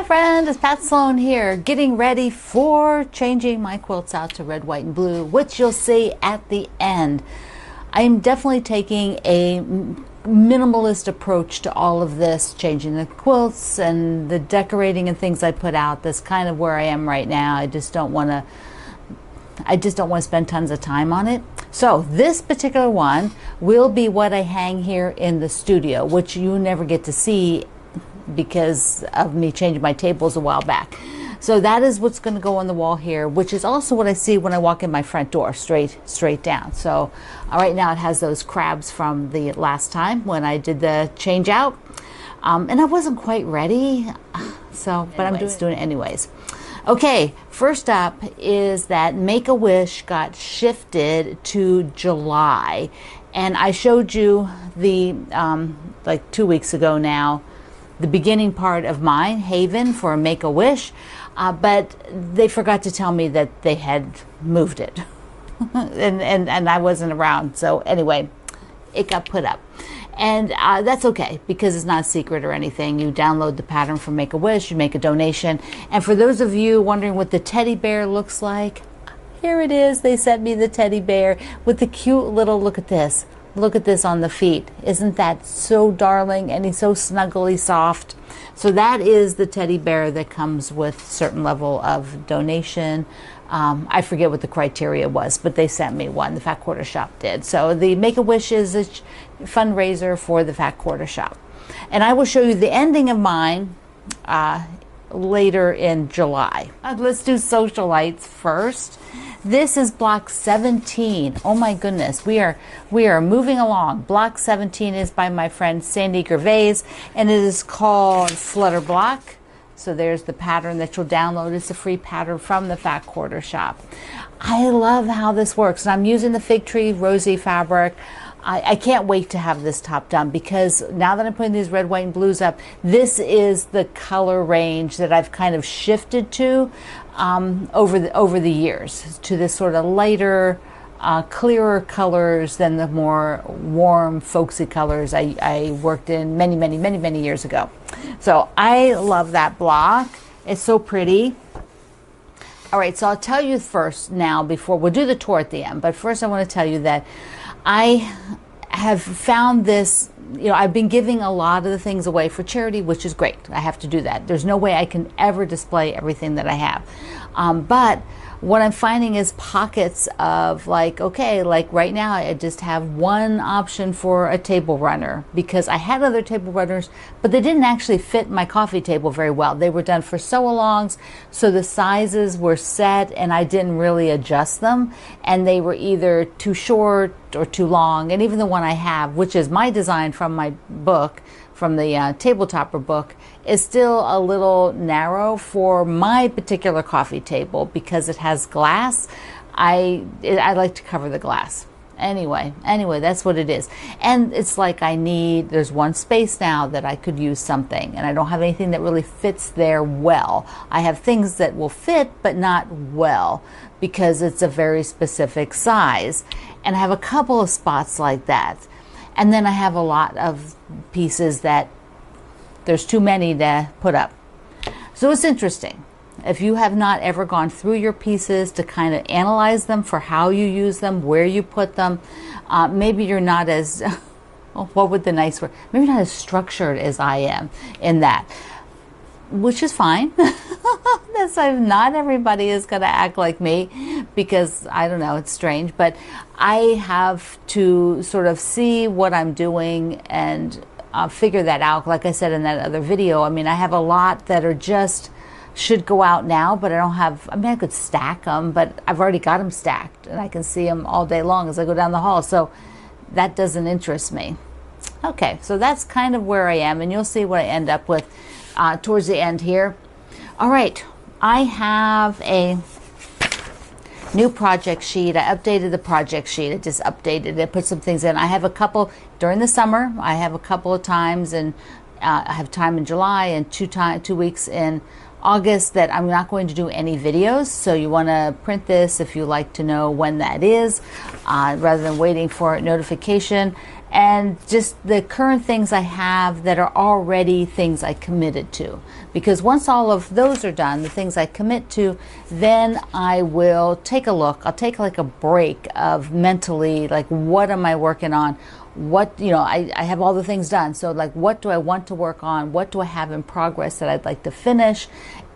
Hi friend, it's Pat Sloan here, getting ready for changing my quilts out to red, white, and blue, which you'll see at the end. I am definitely taking a minimalist approach to all of this, changing the quilts and the decorating and things I put out. That's kind of where I am right now. I just don't want to spend tons of time on it. So this particular one will be what I hang here in the studio, which you never get to see because of me changing my tables a while back. So that is what's going to go on the wall here, which is also what I see when I walk in my front door, straight down. So right now it has those crabs from the last time when I did the change out, and I wasn't quite ready, but I'm doing it anyways. Okay, first up is that Make-A-Wish got shifted to July, and I showed you the like 2 weeks ago now, the beginning part of mine, Haven for Make-A-Wish, but they forgot to tell me that they had moved it, and I wasn't around. So anyway, it got put up, and that's okay because it's not a secret or anything. You download the pattern from Make-A-Wish, you make a donation, and for those of you wondering what the teddy bear looks like, here it is. They sent me the teddy bear with the cute little, look at this. Look at this on the feet. Isn't that so darling? And he's so snuggly soft. So that is the teddy bear that comes with certain level of donation. I forget what the criteria was, but they sent me one. The Fat Quarter Shop did. So the Make-A-Wish is a fundraiser for the Fat Quarter Shop. And I will show you the ending of mine later in July. Let's do socialites first. This is block 17. Oh my goodness, we are moving along. Block 17 is by my friend Sandy Gervais, and it is called Flutter Block. So there's the pattern that you'll download. It's a free pattern from the Fat Quarter Shop. I love how this works. And I'm using the Fig Tree Rosy fabric. I can't wait to have this top done because now that I'm putting these red, white, and blues up, this is the color range that I've kind of shifted to over the years, to this sort of lighter, clearer colors than the more warm, folksy colors I worked in many years ago. So I love that block. It's so pretty. All right, so I'll tell you first now before we'll do the tour at the end, but first I want to tell you that I have found this, I've been giving a lot of the things away for charity, which is great. I have to do that. There's no way I can ever display everything that I have. But what I'm finding is pockets of like right now I just have one option for a table runner because I had other table runners, but they didn't actually fit my coffee table very well. They were done for sew-alongs, so the sizes were set and I didn't really adjust them, and they were either too short or too long. And even the one I have, which is my design from my book, from the Table Topper book, is still a little narrow for my particular coffee table because it has glass. I like to cover the glass. Anyway, that's what it is. And it's like there's one space now that I could use something, and I don't have anything that really fits there well. I have things that will fit, but not well, because it's a very specific size. And I have a couple of spots like that. And then I have a lot of pieces that there's too many to put up. So it's interesting. If you have not ever gone through your pieces to kind of analyze them for how you use them, where you put them, maybe you're not as, what would the nice word, maybe not as structured as I am in that, which is fine. That's not everybody is going to act like me because, I don't know, it's strange, but I have to sort of see what I'm doing and figure that out. Like I said in that other video, I mean, I have a lot that are just should go out now, but I don't have, I mean, I could stack them, but I've already got them stacked and I can see them all day long as I go down the hall. So that doesn't interest me. Okay, so that's kind of where I am, and you'll see what I end up with towards the end here. All right, I have a new project sheet. I updated the project sheet. I just updated it, put some things in. I have a couple during the summer. I have a couple of times, and I have time in July and 2 weeks in August that I'm not going to do any videos. So you want to print this if you like to know when that is, rather than waiting for a notification. and just the current things I have that are already things I committed to. Because once all of those are done, the things I commit to, then I will take a look. I'll take like a break of mentally, like, what am I working on? What, you know, I have all the things done. So like, what do I want to work on? What do I have in progress that I'd like to finish?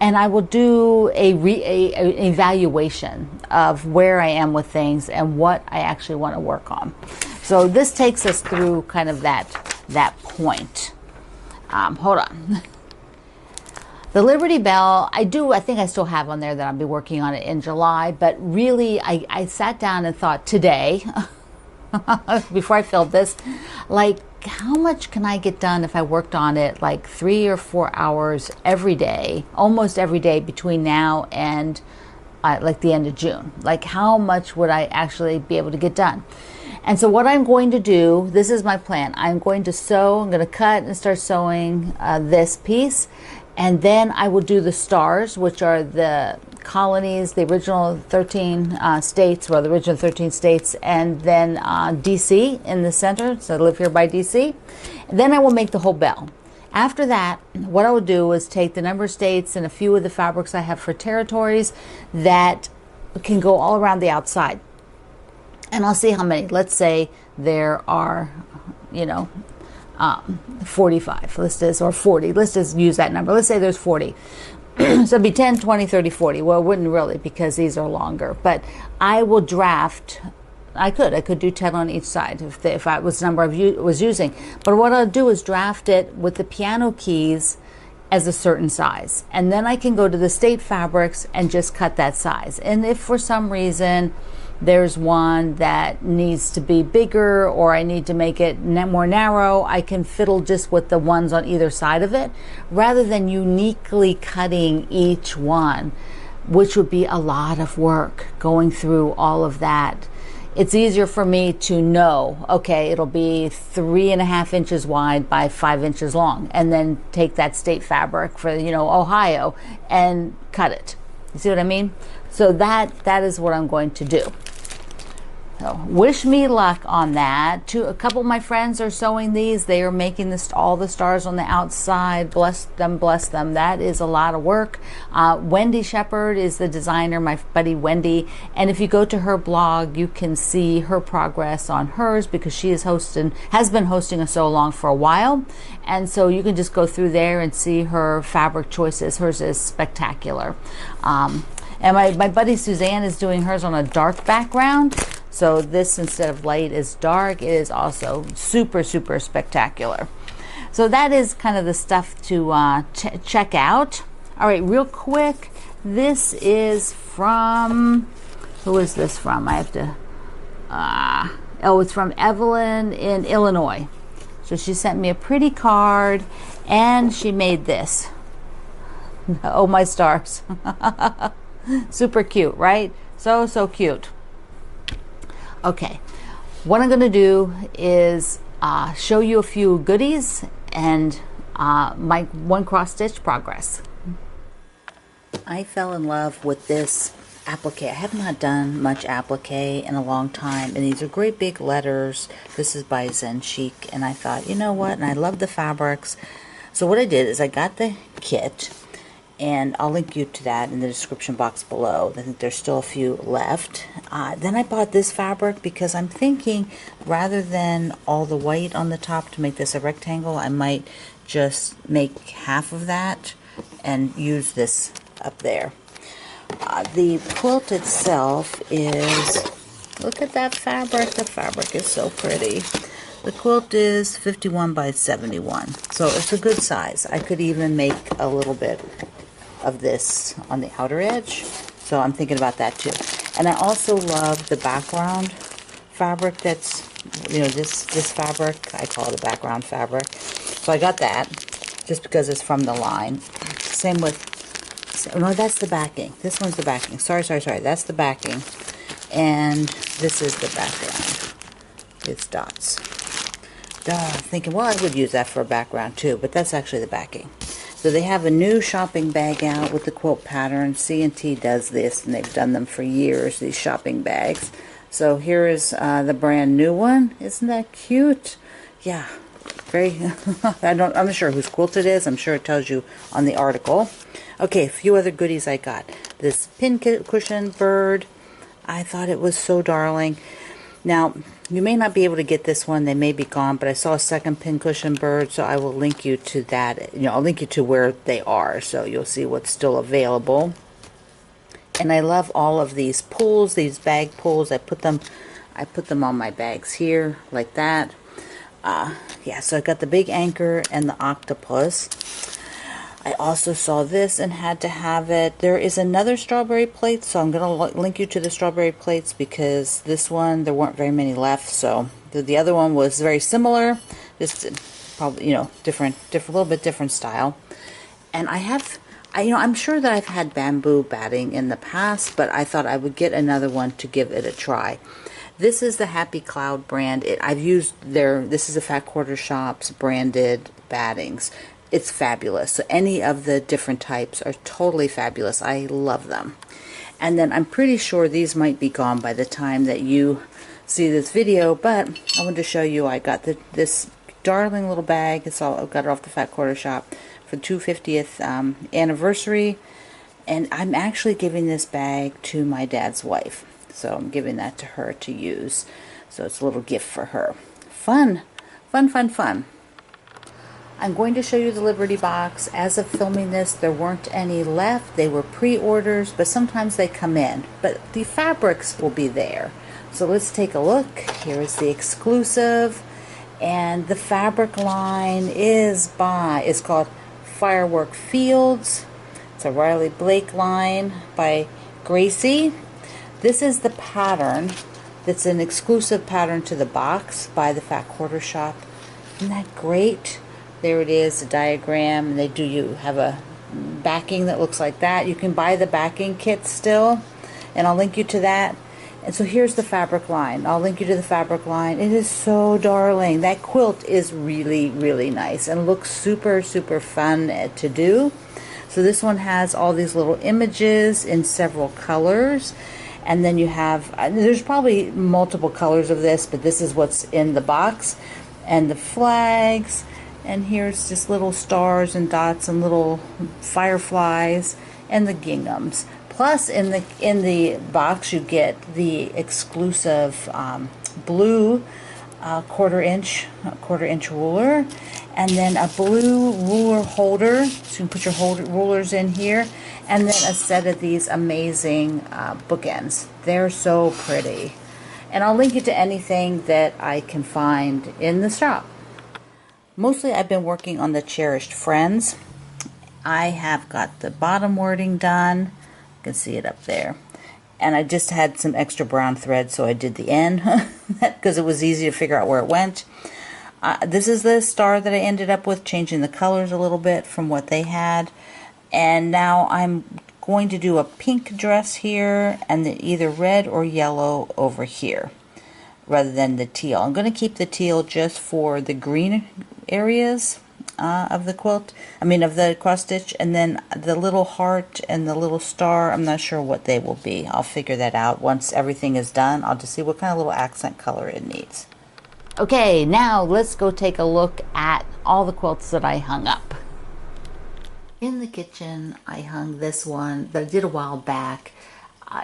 And I will do a evaluation of where I am with things and what I actually want to work on. So this takes us through kind of that point. Hold on. The Liberty Bell, I think I still have on there that I'll be working on it in July, but really I sat down and thought today, before I filled this, like, how much can I get done if I worked on it like 3 or 4 hours every day, almost every day between now and like the end of June? Like, how much would I actually be able to get done? And so what I'm going to do, this is my plan. I'm going to sew, I'm going to cut and start sewing this piece. And then I will do the stars, which are the colonies, the original 13 states, well, the original 13 states, and then DC in the center. So I live here by DC. And then I will make the whole bell. After that, what I will do is take the number of states and a few of the fabrics I have for territories that can go all around the outside. And I'll see how many. Let's say there are, 45, or 40. Let's just use that number. Let's say there's 40. So it'd be 10, 20, 30, 40. Well, it wouldn't really, because these are longer. But I will draft, I could do 10 on each side if I was the number I was using. But what I'll do is draft it with the piano keys as a certain size. And then I can go to the state fabrics and just cut that size. And if for some reason there's one that needs to be bigger, or I need to make it more narrow, I can fiddle just with the ones on either side of it, rather than uniquely cutting each one, which would be a lot of work going through all of that. It's easier for me to know, okay, it'll be 3.5 inches wide by 5 inches long, and then take that state fabric for, Ohio, and cut it. You see what I mean? So that is what I'm going to do. So wish me luck on that. A couple of my friends are sewing these. They are making all the stars on the outside. Bless them, bless them. That is a lot of work. Wendy Shepard is the designer, my buddy Wendy. And if you go to her blog, you can see her progress on hers, because she has been hosting a sew along for a while. And so you can just go through there and see her fabric choices. Hers is spectacular. And my buddy Suzanne is doing hers on a dark background. So this, instead of light, is dark. It is also super, super spectacular. So that is kind of the stuff to check out. All right, real quick. This is from, who is this from? I have to, it's from Evelyn in Illinois. So she sent me a pretty card, and she made this. Oh, my stars. Super cute, right? So, so cute. Okay, what I'm going to do is show you a few goodies and my one cross stitch progress. I fell in love with this applique. I have not done much applique in a long time, and these are great big letters. This is by Zen Chic, and I thought, you know what, and I love the fabrics. So what I did is I got the kit, and I'll link you to that in the description box below. I think there's still a few left. Then I bought this fabric because I'm thinking, rather than all the white on the top to make this a rectangle, I might just make half of that and use this up there. The quilt itself is, look at that fabric. The fabric is so pretty. The quilt is 51 by 71, so it's a good size. I could even make a little bit of this on the outer edge, so I'm thinking about that too. And I also love the background fabric that's, this fabric, I call it a background fabric. So I got that just because it's from the line. Same with, no, that's the backing. This one's the backing. Sorry, that's the backing. And this is the background. It's dots. I'm thinking, well, I would use that for a background too, but that's actually the backing. So they have a new shopping bag out with the quilt pattern. C&T does this, and they've done them for years, these shopping bags. So here is the brand new one. Isn't that cute? yeah, very, I'm not sure whose quilt it is. I'm sure it tells you on the article. Okay, a few other goodies I got. This pin cushion bird. I thought it was so darling. Now, you may not be able to get this one. They may be gone, but I saw a second pincushion bird, so I will link you to that. You know, I'll link you to where they are, so you'll see what's still available. And I love all of these pulls, these bag pulls. I put them on my bags here, like that. Yeah, so I got the big anchor and the octopus. I also saw this and had to have it. There is another strawberry plate, so I'm going to link you to the strawberry plates because this one, there weren't very many left. So the other one was very similar, just probably, you know, different, a little bit different style. And I'm sure that I've had bamboo batting in the past, but I thought I would get another one to give it a try. This is the Happy Cloud brand. I've used this is a Fat Quarter Shop's branded battings. It's fabulous. So any of the different types are totally fabulous. I love them. And then I'm pretty sure these might be gone by the time that you see this video, but I wanted to show you I got this darling little bag. I got it off the Fat Quarter Shop for the 250th anniversary. And I'm actually giving this bag to my dad's wife. So I'm giving that to her to use. So it's a little gift for her. Fun, fun, fun, fun. I'm going to show you the Liberty Box. As of filming this, there weren't any left. They were pre-orders, but sometimes they come in. But the fabrics will be there. So let's take a look. Here is the exclusive. And the fabric line is called Firework Fields. It's a Riley Blake line by Gracie. This is the pattern. That's an exclusive pattern to the box by the Fat Quarter Shop. Isn't that great? There it is, a diagram, and you have a backing that looks like that. You can buy the backing kit still, and I'll link you to that. And so here's the fabric line. I'll link you to the fabric line. It is so darling. That quilt is really, really nice and looks super, super fun to do. So this one has all these little images in several colors. And then you have, there's probably multiple colors of this, but this is what's in the box. And the flags. And here's just little stars and dots and little fireflies and the ginghams. Plus, in the box, you get the exclusive blue quarter inch ruler, and then a blue ruler holder. So you can put your rulers in here, and then a set of these amazing bookends. They're so pretty, and I'll link you to anything that I can find in the shop. Mostly I've been working on the Cherished Friends. I have got the bottom wording done. You can see it up there. And I just had some extra brown thread, so I did the end because it was easy to figure out where it went. This is the star that I ended up with, changing the colors a little bit from what they had. And now I'm going to do a pink dress here and then either red or yellow over here, rather than the teal. I'm going to keep the teal just for the green areas of the quilt, of the cross stitch, and then the little heart and the little star, I'm not sure what they will be. I'll figure that out once everything is done. I'll just see what kind of little accent color it needs. Okay, now let's go take a look at all the quilts that I hung up. In the kitchen, I hung this one that I did a while back.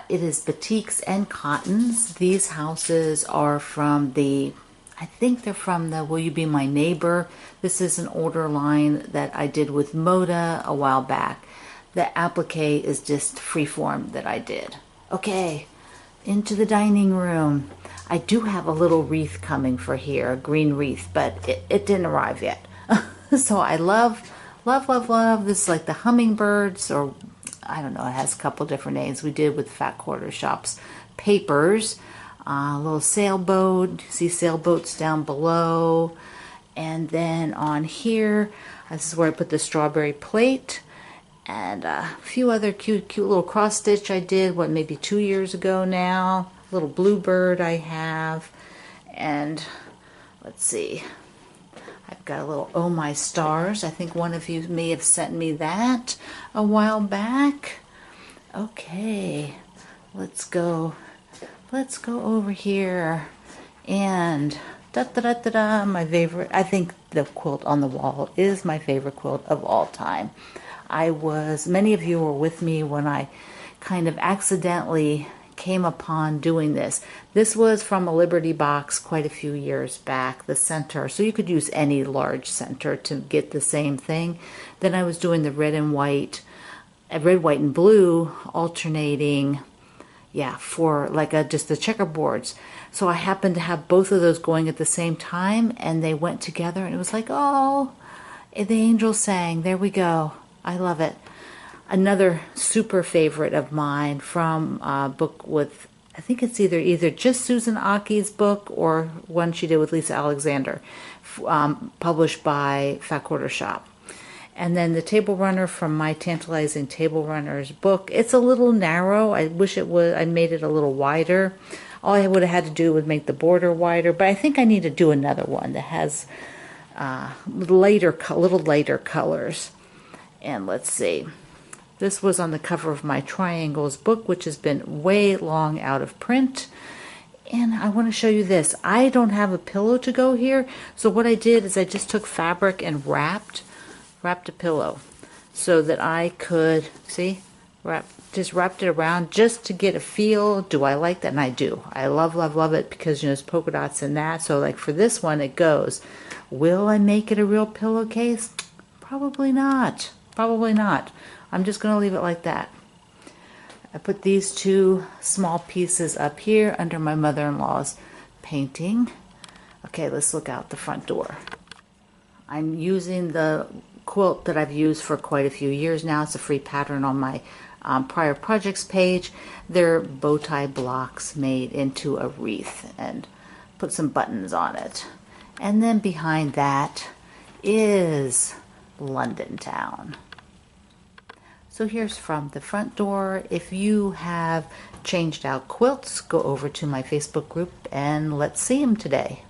It is batiks and cottons. These houses are from I think they're from the Will You Be My Neighbor. This is an older line that I did with Moda a while back. The applique is just freeform that I did. Okay, into the dining room. I do have a little wreath coming for here, a green wreath, but it didn't arrive yet. So I love, love, love, love. This is like the hummingbirds, or I don't know, it has a couple different names. We did with Fat Quarter Shop's papers. A little sailboat. See sailboats down below. And then on here, this is where I put the strawberry plate. And a few other cute little cross stitch I did, maybe 2 years ago now. Little bluebird I have. And let's see. I've got a little Oh My Stars. I think one of you may have sent me that a while back. Okay, let's go over here and Da, da, da, da, da, my favorite. I think the quilt on the wall is my favorite quilt of all time. Many of you were with me when I kind of accidentally came upon doing this. This was from a Liberty box quite a few years back, the center. So you could use any large center to get the same thing. Then I was doing the red, white, and blue alternating, for like just the checkerboards. So I happened to have both of those going at the same time, and they went together, and it was like, oh, the angels sang. There we go. I love it. Another super favorite of mine from a book with, I think it's either just Susan Aki's book or one she did with Lisa Alexander, published by Fat Quarter Shop. And then the Table Runner from My Tantalizing Table Runners book. It's a little narrow. I wish I made it a little wider. All I would have had to do would make the border wider, but I think I need to do another one that has little lighter colors. And let's see. This was on the cover of my Triangles book, which has been way long out of print. And I want to show you this. I don't have a pillow to go here, so what I did is I just took fabric and wrapped a pillow so that I could, just wrapped it around just to get a feel. Do I like that? And I do. I love, love, love it because, there's polka dots in that. So like for this one, it goes. Will I make it a real pillowcase? Probably not. Probably not. I'm just going to leave it like that. I put these two small pieces up here under my mother-in-law's painting. Okay, let's look out the front door. I'm using the quilt that I've used for quite a few years now. It's a free pattern on my prior projects page. They're bow tie blocks made into a wreath and put some buttons on it. And then behind that is London Town. So here's from the front door. If you have changed out quilts, go over to my Facebook group and let's see them today.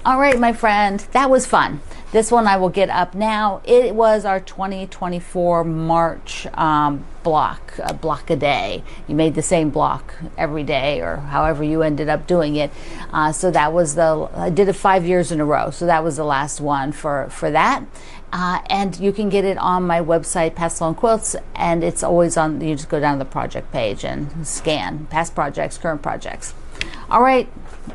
All right, my friend, that was fun. This one I will get up now. It was our 2024 March block a day. You made the same block every day or however you ended up doing it. So that was I did it 5 years in a row. So that was the last one for that. And you can get it on my website, Past Sloan Quilts, and it's always on, you just go down to the project page and scan past projects, current projects. All right,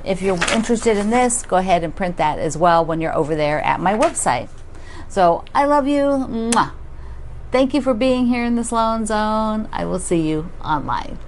if you're interested in this, go ahead and print that as well when you're over there at my website. So I love you. Mwah. Thank you for being here in the Sloan Zone. I will see you online.